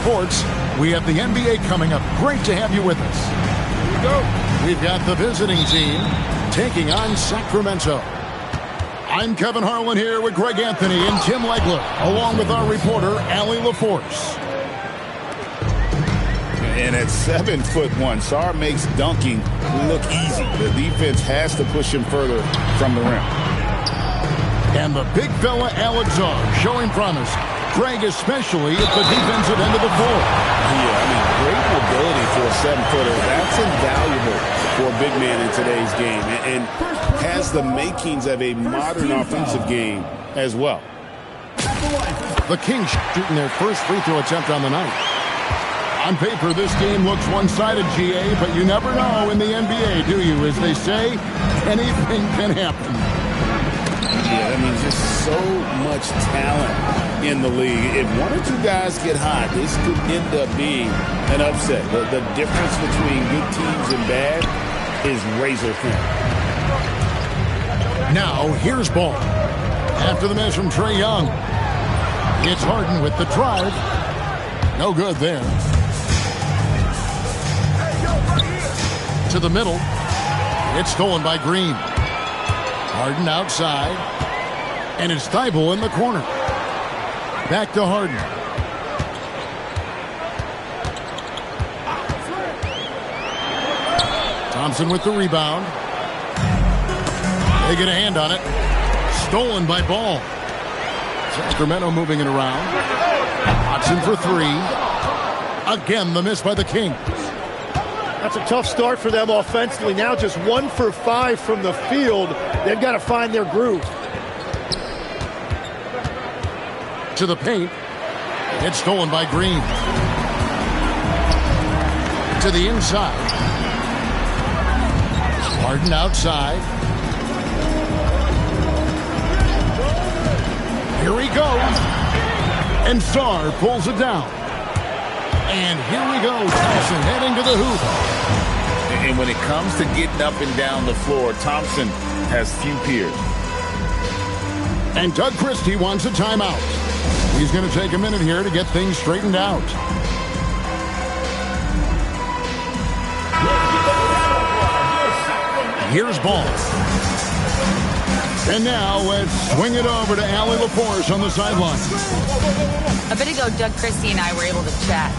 sports. We have the NBA coming up. Great to have you with us. Here we go. We've got the visiting team taking on Sacramento. I'm Kevin Harlan here with Greg Anthony and Tim Legler, along with our reporter, Allie LaForce. And at 7'1", Sarr makes dunking look easy. The defense has to push him further from the rim. And the big fella, Alex Sarr, showing promise. Greg, especially at the defensive end of the floor. Yeah, I mean, great mobility for a 7-footer. That's invaluable for a big man in today's game. And has the makings of a modern offensive game as well. The Kings shooting their first free throw attempt on the night. On paper, this game looks one-sided, GA, but you never know in the NBA, do you? As they say, anything can happen. Yeah, I mean, just so much talent in the league. If one or two guys get hot, this could end up being an upset. The difference between good teams and bad is razor thin. Now, here's Ball. After the miss from Trae Young. It's Harden with the drive. No good there. To the middle. It's stolen by Green. Harden outside. And it's Thibault in the corner. Back to Harden. Thompson with the rebound. They get a hand on it. Stolen by Ball. Sacramento moving it around. Watson for three. Again, the miss by the Kings. That's a tough start for them offensively. Now just 1 for 5 from the field. They've got to find their groove. To the paint. It's stolen by Green. To the inside. Harden outside. Here he goes. And Sarr pulls it down. And here we go. Thompson heading to the hoop. And when it comes to getting up and down the floor, Thompson has few peers. And Doug Christie wants a timeout. He's going to take a minute here to get things straightened out. Here's Ball. And now let's swing it over to Allie LaForce on the sideline. A bit ago, Doug Christie and I were able to chat.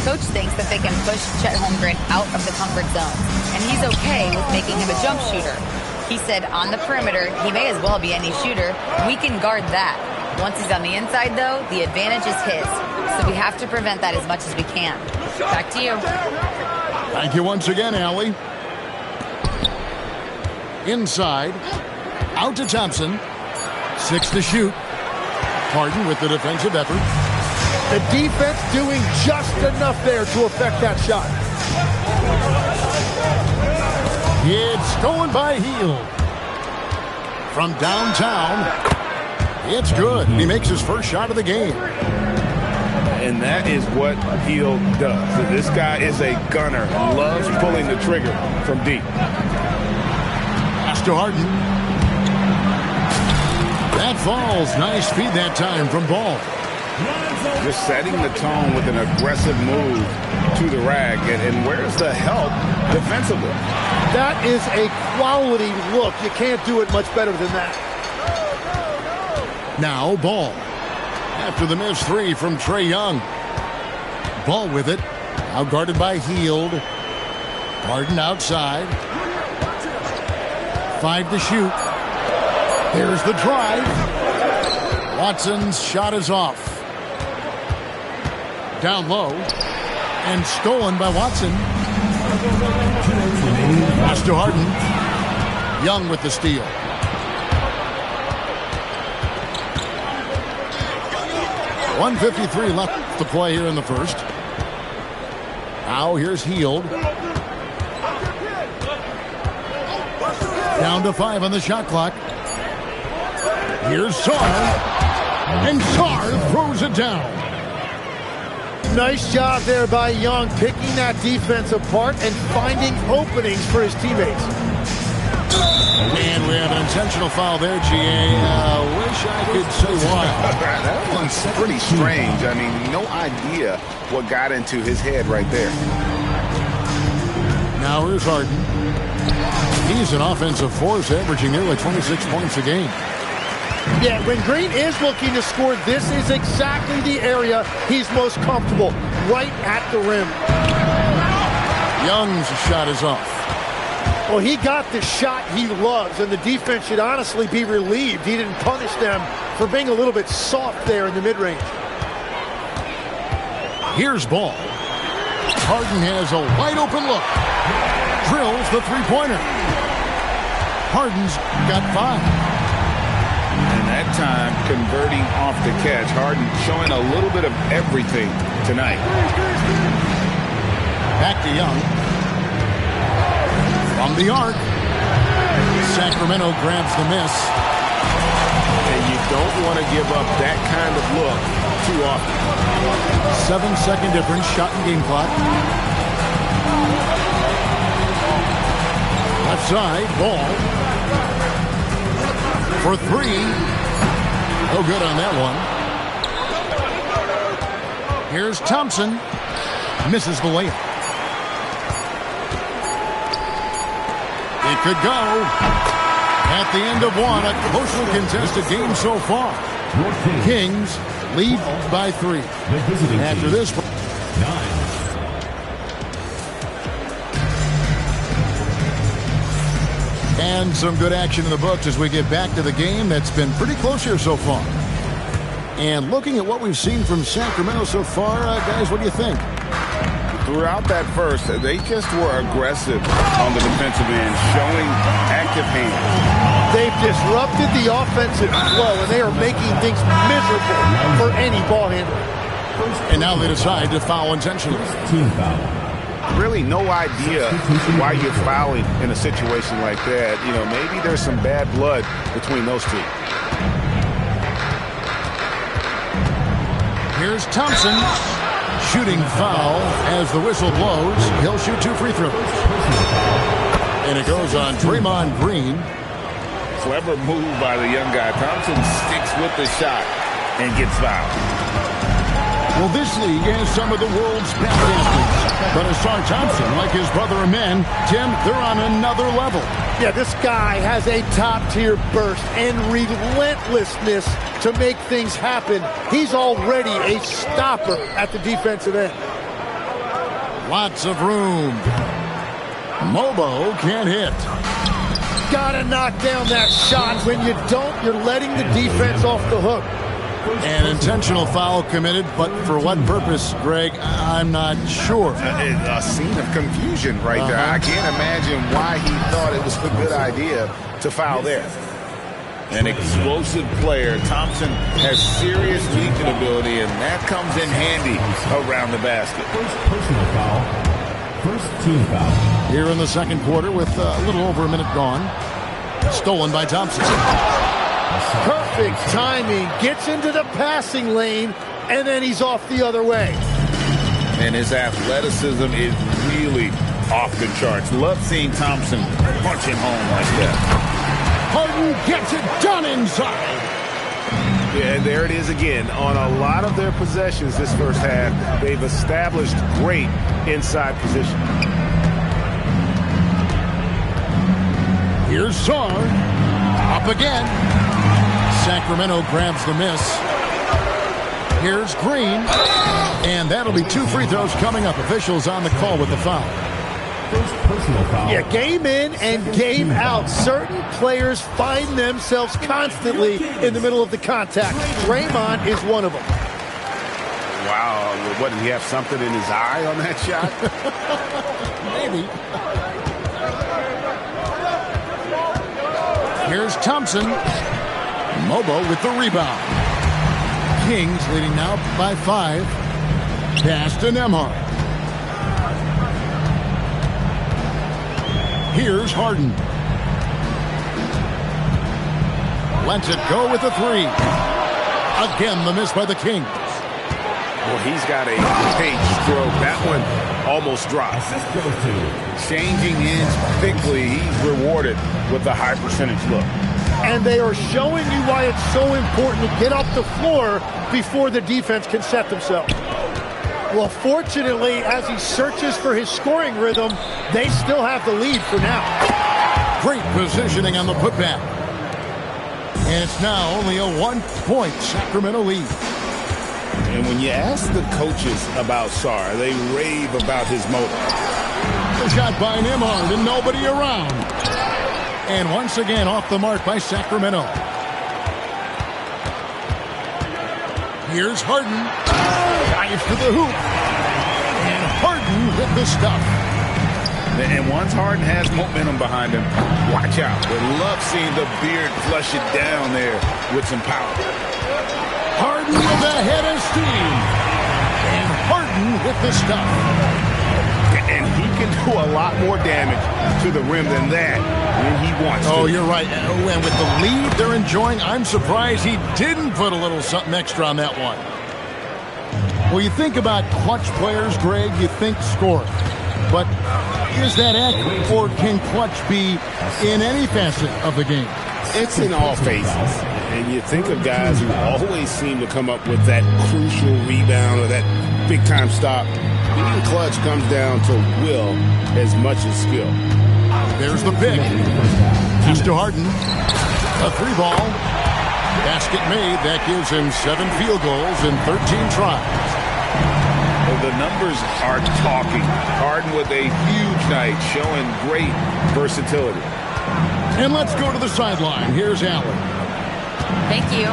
Coach thinks that they can push Chet Holmgren out of the comfort zone, and he's okay with making him a jump shooter. He said on the perimeter, he may as well be any shooter. We can guard that. Once he's on the inside, though, the advantage is his. So we have to prevent that as much as we can. Back to you. Thank you once again, Allie. Inside. Out to Thompson. 6 to shoot. Harden with the defensive effort. The defense doing just enough there to affect that shot. It's stolen by Hield. From downtown. It's good. He makes his first shot of the game. And that is what Hield does. This guy is a gunner. Loves pulling the trigger from deep. Pass to Harden. That falls. Nice feed that time from Ball. Just setting the tone with an aggressive move to the rack. And where's the help defensively? That is a quality look. You can't do it much better than that. Now Ball. After the missed three from Trae Young. Ball with it. Now guarded by Hield. Harden outside. 5 to shoot. Here's the drive. Watson's shot is off. Down low. And stolen by Watson. Pass to Harden. Young with the steal. .153 left to play here in the first. Now here's Hield. Down to 5 on the shot clock. Here's Sarr. And Sarr throws it down. Nice job there by Young, picking that defense apart and finding openings for his teammates. And we have an intentional foul there, GA. Wish I could say why. That one's pretty strange. I mean, no idea what got into his head right there. Now here's Harden. He's an offensive force, averaging nearly 26 points a game. Yeah, when Green is looking to score, this is exactly the area he's most comfortable, right at the rim. Young's shot is off. Well, he got the shot he loves, and the defense should honestly be relieved he didn't punish them for being a little bit soft there in the mid-range. Here's Ball. Harden has a wide-open look. Drills the three-pointer. Harden's got 5. And that time, converting off the catch. Harden showing a little bit of everything tonight. Back to Young. From the arc. Sacramento grabs the miss. And you don't want to give up that kind of look too often. 7-second difference, shot and game clock. Left side, Ball. For 3. No good on that one. Here's Thompson. Misses the layup. It could go. At the end of one, a closely contested game so far. Kings lead by 3. After this, 9. and some good action in the books as we get back to the game that's been pretty close here so far. And looking at what we've seen from Sacramento so far, guys, what do you think? Throughout that first, they just were aggressive on the defensive end, showing active hands. They've disrupted the offensive flow, and they are making things miserable for any ball handler. And now they decide to foul intentionally. Team foul. Really no idea why you're fouling in a situation like that. You know, maybe there's some bad blood between those two. Here's Thompson. Shooting foul as the whistle blows. He'll shoot 2 free throws. And it goes on Draymond Green. Clever move by the young guy. Thompson sticks with the shot and gets fouled. Well, this league has some of the world's best athletes. But Ausar Thompson, like his brother Amen, Tim, they're on another level. Yeah, this guy has a top-tier burst and relentlessness to make things happen. He's already a stopper at the defensive end. Lots of room. Mobo can't hit. Gotta knock down that shot. When you don't, you're letting the defense off the hook. An intentional foul committed, but for what purpose, Greg, I'm not sure. A scene of confusion right there. I can't imagine why he thought it was a good idea to foul there. An explosive player. Thompson has serious leaping ability, and that comes in handy around the basket. First personal foul. First team foul. Here in the second quarter with a little over a minute gone. Stolen by Thompson. Perfect timing. Gets into the passing lane, and then he's off the other way. And his athleticism is really off the charts. Love seeing Thompson punching home like that. Harden gets it done inside. Yeah, there it is again. On a lot of their possessions this first half, they've established great inside position. Here's Sarr. Up again. Sacramento grabs the miss. Here's Green. And that'll be 2 free throws coming up. Officials on the call with the foul. First personal foul. Yeah, game in and game out. Certain players find themselves constantly in the middle of the contact. Draymond is one of them. Wow. What, did he have something in his eye on that shot? Maybe. Here's Thompson. Mobo with the rebound. Kings leading now by 5. Pass to Nembhard. Here's Harden. Lets it go with the 3. Again, the miss by the Kings. Well, he's got a great stroke. That one almost dropped. Assist goes to Changing ends quickly, he's rewarded with a high percentage look. And they are showing you why it's so important to get off the floor before the defense can set themselves. Well, fortunately, as he searches for his scoring rhythm, they still have the lead for now. Great positioning on the putback. And it's now only a 1-point Sacramento lead. And when you ask the coaches about Sarr, they rave about his motor. The shot by Nembhard and nobody around. And once again off the mark by Sacramento. Here's Harden. Dives to the hoop. And Harden with the stuff. And once Harden has momentum behind him, watch out. They love seeing the beard flush it down there with some power. Harden with a head of steam. And Harden with the stuff. And he can do a lot more damage to the rim than that when he wants to. Oh, you're right. And with the lead they're enjoying, I'm surprised he didn't put a little something extra on that one. Well, you think about clutch players, Greg, you think scoring. But is that accurate, or can clutch be in any facet of the game? It's in all phases. And you think of guys who always seem to come up with that crucial rebound or that big-time stop. Being clutch comes down to will as much as skill. There's the pick. Pass to Harden. A 3-ball. Basket made. That gives him 7 field goals in 13 tries. Well, the numbers are talking. Harden with a huge night, showing great versatility. And let's go to the sideline. Here's Allen. Thank you.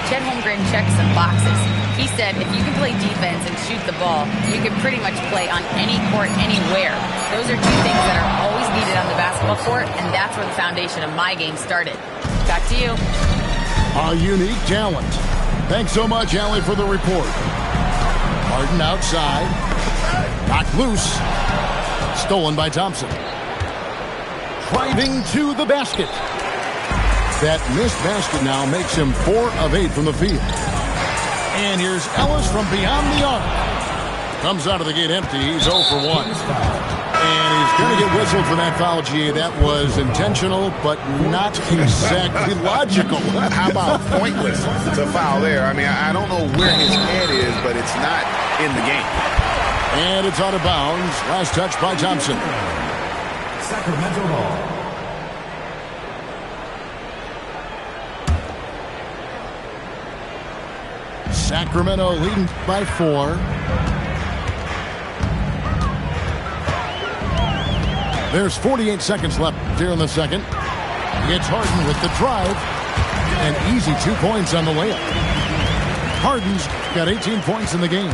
Chet Holmgren checked some boxes. He said if you can play defense and shoot the ball, you can pretty much play on any court, anywhere. Those are 2 things that are always needed on the basketball court, and that's where the foundation of my game started. Back to you. A unique talent. Thanks so much, Allie, for the report. Harden outside. Knocked loose. Stolen by Thompson. Driving to the basket. That missed basket now makes him 4 of 8 from the field. And here's Ellis from beyond the arc. Comes out of the gate empty. He's 0 for 1. And he's going to get whistled for that foul, GA. That was intentional, but not exactly logical. How about pointless to foul there? I mean, I don't know where his head is, but it's not in the game. And it's out of bounds. Last touch by Thompson. Sacramento ball. Sacramento leading by 4. There's 48 seconds left here in the second. It's Harden with the drive. An easy 2 points on the layup. Harden's got 18 points in the game.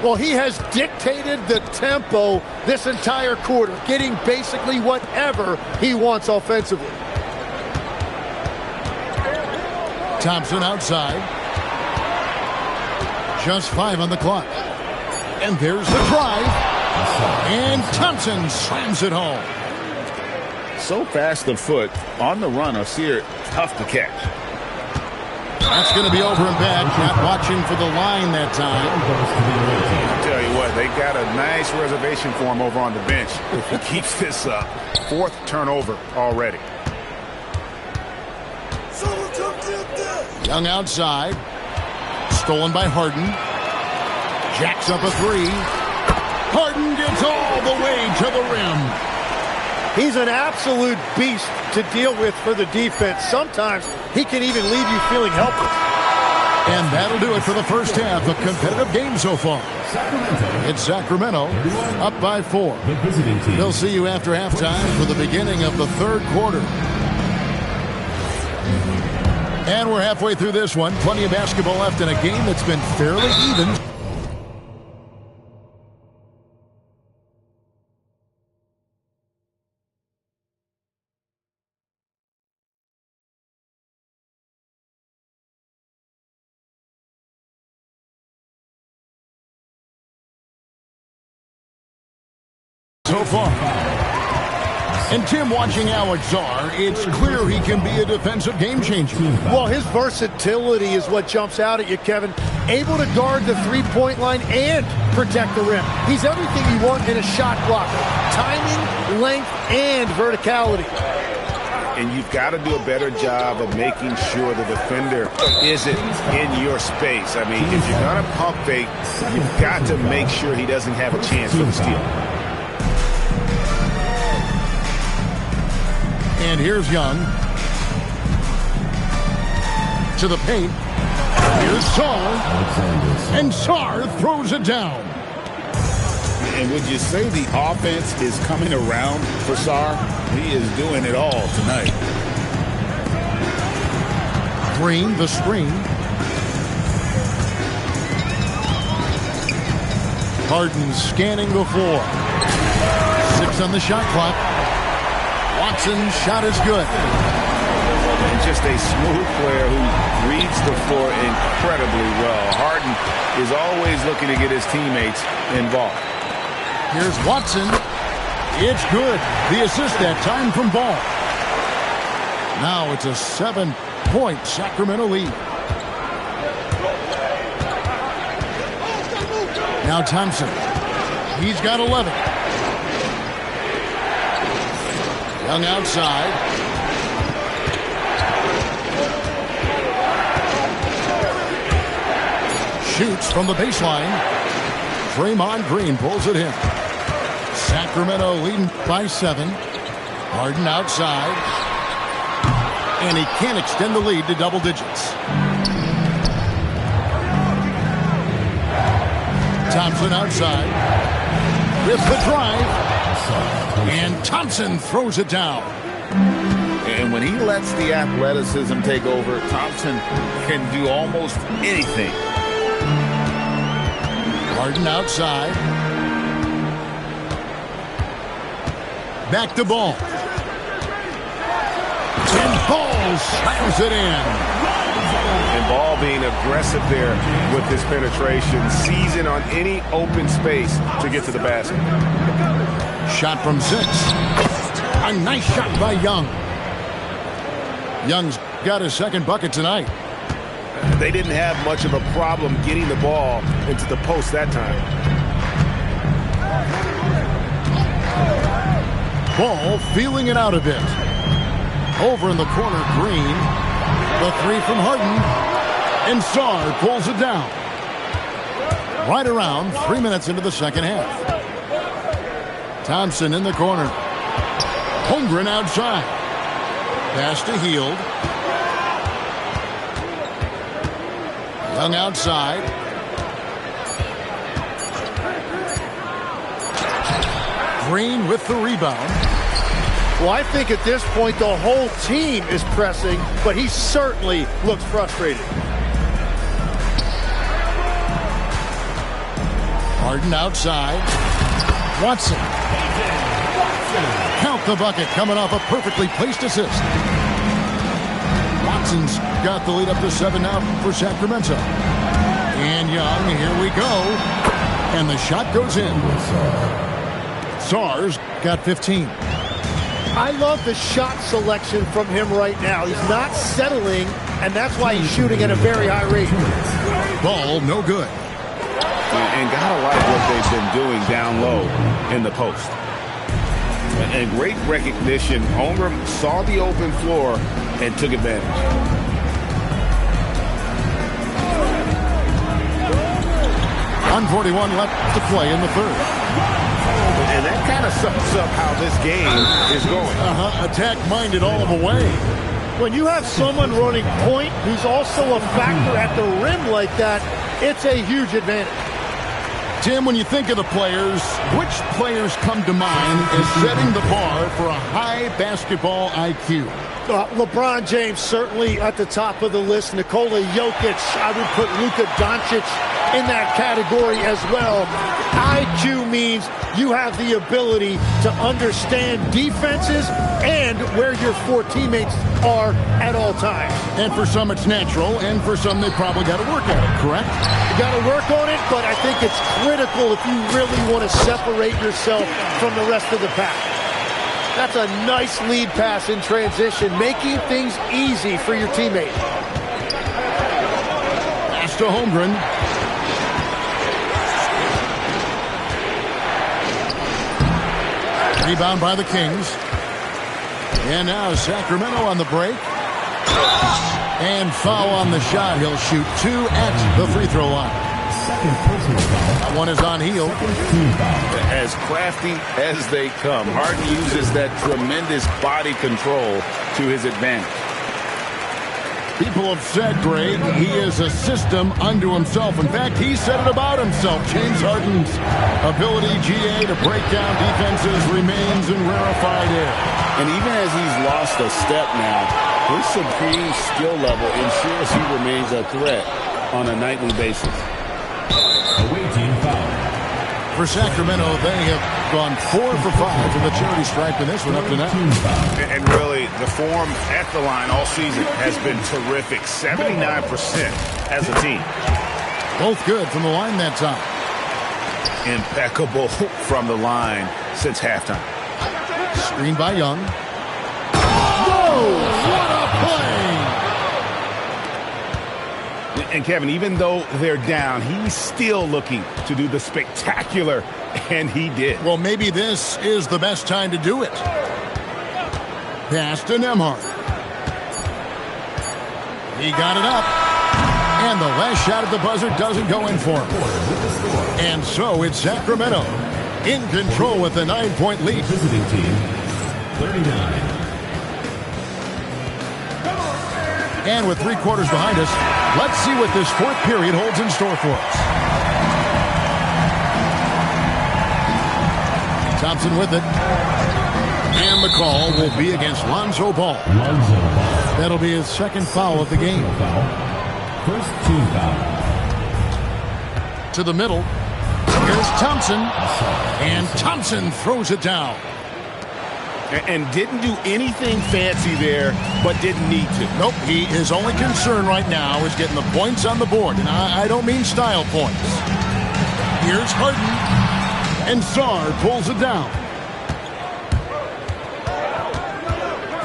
Well, he has dictated the tempo this entire quarter, getting basically whatever he wants offensively. Thompson outside. Just 5 on the clock. And there's the drive. And Thompson slams it home. So fast of foot on the run of Sear, tough to catch. That's going to be over and back. Not watching for the line that time. I tell you what, they got a nice reservation for him over on the bench. If he keeps this up, 4th turnover already. Young outside. Stolen by Harden. Jacks up a 3. Harden gets all the way to the rim. He's an absolute beast to deal with for the defense. Sometimes he can even leave you feeling helpless. And that'll do it for the first half. A competitive game so far. It's Sacramento up by 4. The visiting team. They'll see you after halftime for the beginning of the 3rd quarter. And we're halfway through this one. Plenty of basketball left in a game that's been fairly even. So far. And Tim, watching Alex Sarr, it's clear he can be a defensive game changer. Well, his versatility is what jumps out at you, Kevin. Able to guard the three-point line and protect the rim. He's everything you want in a shot blocker. Timing, length, and verticality. And you've got to do a better job of making sure the defender isn't in your space. I mean, if you're going to pump fake, you've got to make sure he doesn't have a chance for the steal. And here's Young. To the paint. Here's Sarr. And Sarr throws it down. And would you say the offense is coming around for Sarr? He is doing it all tonight. Green, the screen. Harden scanning the floor. 6 on the shot clock. Watson's shot is good. And just a smooth player who reads the floor incredibly well. Harden is always looking to get his teammates involved. Here's Watson. It's good. The assist that time from Ball. Now it's a 7-point Sacramento lead. Now Thompson. He's got 11. Young outside. Shoots from the baseline. Draymond Green pulls it in. Sacramento leading by 7. Harden outside. And he can't extend the lead to double digits. Thompson outside. With the drive. And Thompson throws it down. And when he lets the athleticism take over, Thompson can do almost anything. Harden outside. Back to Ball. And Ball slams it in. And Ball being aggressive there with his penetration, seizing on any open space to get to the basket. Shot from 6. A nice shot by Young. Young's got his second bucket tonight. They didn't have much of a problem getting the ball into the post that time. Ball feeling it out a bit. Over in the corner, Green. The 3 from Harden. And Sarr pulls it down. Right around 3 minutes into the second half. Thompson in the corner. Holmgren outside. Pass to Hield. Young outside. Green with the rebound. Well, I think at this point the whole team is pressing, but he certainly looks frustrated. Harden outside. Watson. Count the bucket coming off a perfectly placed assist. Watson's got the lead up to 7 now for Sacramento. And Young, here we go. And the shot goes in. Sarr's got 15. I love the shot selection from him right now. He's not settling, and that's why he's shooting at a very high rate. Ball no good. And gotta like what they've been doing down low in the post. And great recognition. Holmgren saw the open floor and took advantage. 1:41 left to play in the third. And that kind of sums up how this game is going. Attack-minded all the way. When you have someone running point who's also a factor at the rim like that, it's a huge advantage. Tim, when you think of the players, which players come to mind as setting the bar for a high basketball IQ? LeBron James certainly at the top of the list. Nikola Jokic, I would put Luka Doncic in that category as well. IQ means you have the ability to understand defenses and where your 4 teammates are at all times. And for some it's natural, and for some they probably got to work at it, correct? You got to work on it, but I think it's critical if you really want to separate yourself from the rest of the pack. That's a nice lead pass in transition, making things easy for your teammate. Pass to Holmgren. Rebound by the Kings. And now Sacramento on the break. And foul on the shot. He'll shoot 2 at the free throw line. That one is on Hield. As crafty as they come, Harden uses that tremendous body control to his advantage. People have said, Greg, he is a system unto himself. In fact, he said it about himself. James Harden's ability, GA, to break down defenses remains in rarefied air. And even as he's lost a step now, his supreme skill level ensures he remains a threat on a nightly basis. Away team foul. For Sacramento, they have gone 4 for 5 from the charity stripe in this one up to now. And really, the form at the line all season has been terrific. 79% as a team. Both good from the line that time. Impeccable from the line since halftime. Screen by Young. Whoa! What a play! And Kevin, even though they're down, he's still looking to do the spectacular, and he did. Well, maybe this is the best time to do it. Pass to Nembhard. He got it up. And the last shot at the buzzer doesn't go in for him. And so it's Sacramento in control with a 9-point lead. Visiting team, 39. And with 3 quarters behind us, let's see what this 4th period holds in store for us. Thompson with it. And the call will be against Lonzo Ball. That'll be his 2nd foul of the game. First team foul. To the middle. Here's Thompson. And Thompson throws it down. And didn't do anything fancy there, but didn't need to. Nope, his only concern right now is getting the points on the board. And I don't mean style points. Here's Harden. And Sarr pulls it down.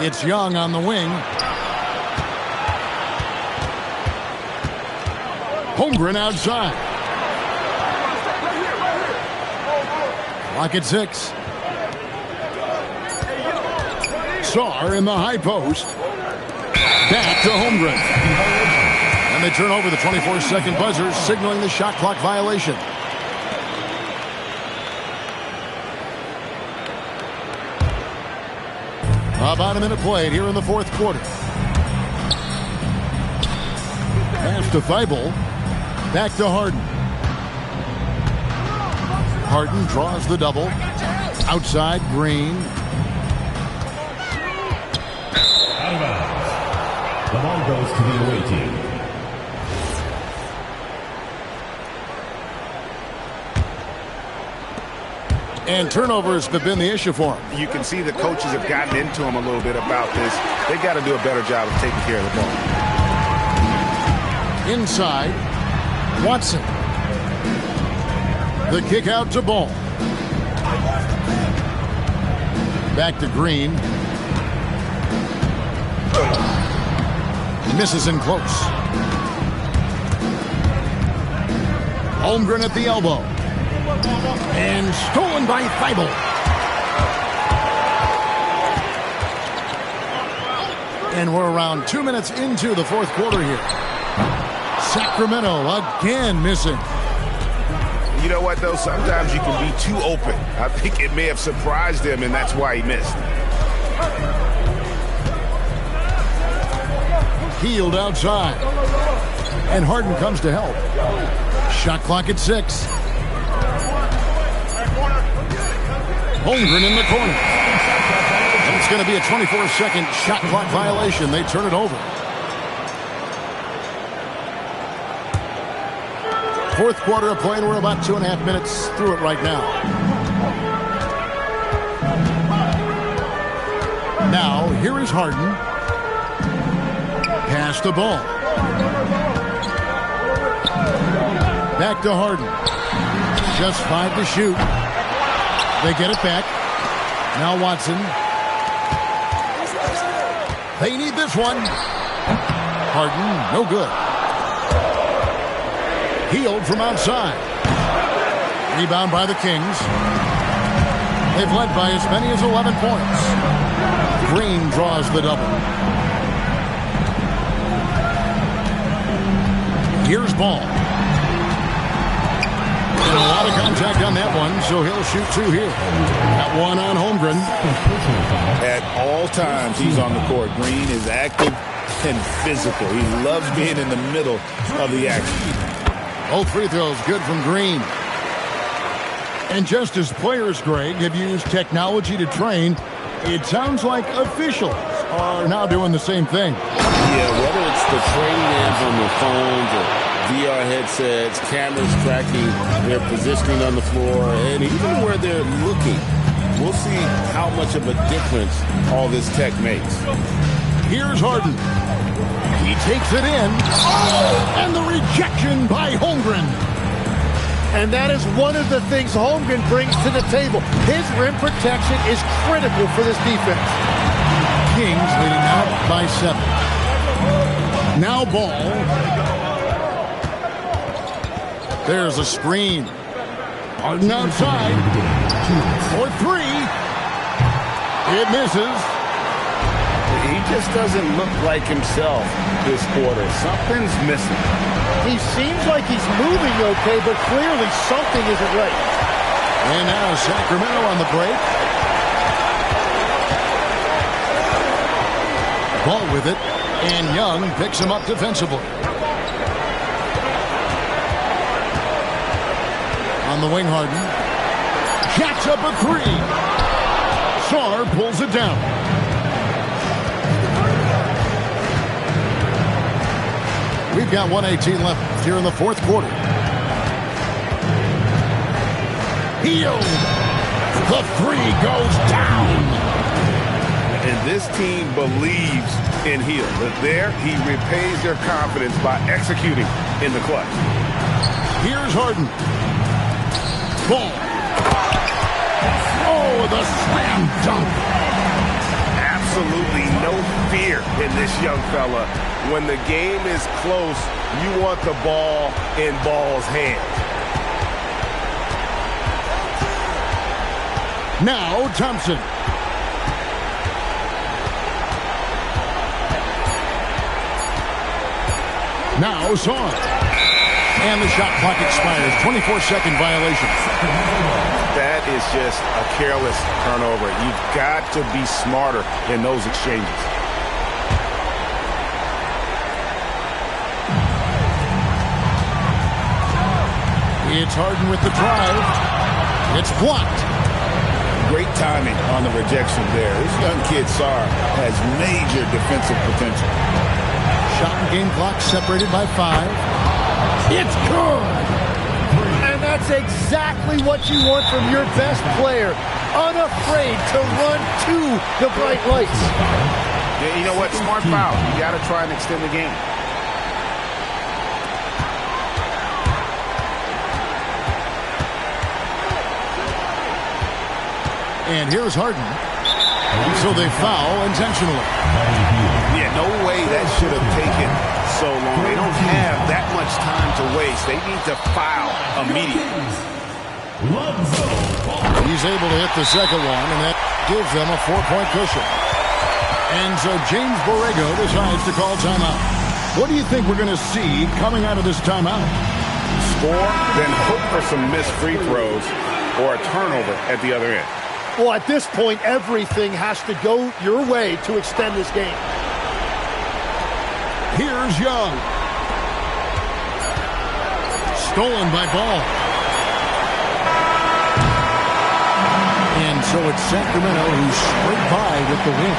It's Young on the wing. Holmgren outside. Clock at 6. Sarr in the high post. Back to Holmgren. And they turn over the 24-second buzzer, signaling the shot clock violation. About a minute played here in the 4th quarter. Pass to Thibault. Back to Harden. Harden draws the double. Outside, Green. Out of bounds. The ball goes to the away team. And turnovers have been the issue for him. You can see the coaches have gotten into him a little bit about this. They got to do a better job of taking care of the ball. Inside, Watson. The kick out to Ball. Back to Green. Misses in close. Holmgren at the elbow. And stolen by Thibault. And we're around 2 minutes into the 4th quarter here. Sacramento again missing. You know what, though? Sometimes you can be too open. I think it may have surprised him, and that's why he missed. Hield outside. And Harden comes to help. Shot clock at 6. Holmgren in the corner. And it's going to be a 24-second shot clock violation. They turn it over. 4th quarter of play, and we're about 2.5 minutes through it right now. Now, here is Harden. Pass the ball. Back to Harden. Just 5 to shoot. They get it back. Now Watson. They need this one. Harden, no good. Healed from outside. Rebound by the Kings. They've led by as many as 11 points. Green draws the double. Here's Ball. And a lot of contact on that one, so he'll shoot two here. That one on Holmgren. At all times, he's on the court. Green is active and physical. He loves being in the middle of the action. Both free throws good from Green. And just as players, Greg, have used technology to train, it sounds like officials are now doing the same thing. Yeah, whether it's the training apps on their phones or VR headsets, cameras tracking their positioning on the floor, and even where they're looking, we'll see how much of a difference all this tech makes. Here's Harden. He takes it in. And the rejection by Holmgren. And that is one of the things Holmgren brings to the table. His rim protection is critical for this defense. Kings leading out by 7. Now Ball. There's a screen. Harden outside. For 3. It misses. He just doesn't look like himself this quarter. Something's missing. He seems like he's moving okay, but clearly something isn't right. And now Sacramento on the break. Ball with it, and Young picks him up defensively. On the wing, Harden. Jacks up a 3. Sarr pulls it down. We've got 1:18 left here in the fourth quarter. Hield. The 3 goes down. And this team believes in Hield. There, he repays their confidence by executing in the clutch. Here's Harden. Ball. Oh, the slam dunk. Absolutely no fear in this young fella. When the game is close, you want the ball in Ball's hands. Now Thompson. Now Sarr. And the shot clock expires. 24-second violation. That is just a careless turnover. You've got to be smarter in those exchanges. It's Harden with the drive. It's blocked. Great timing on the rejection there. This young kid, Sarr, has major defensive potential. Shot and game clock separated by 5. It's good. And that's exactly what you want from your best player. Unafraid to run to the bright lights. Yeah, you know what? Smart foul. You got to try and extend the game. And here's Harden. So they foul intentionally. Yeah, no way that should have taken so long. They don't have that much time to waste. They need to foul immediately. He's able to hit the second one, and that gives them a 4-point cushion. And so James Borrego decides to call timeout. What do you think we're going to see coming out of this timeout? Score, then hope for some missed free throws or a turnover at the other end. Well, at this point, everything has to go your way to extend this game. Here's Young. Stolen by Ball. And so it's Sacramento who scraped by with the win.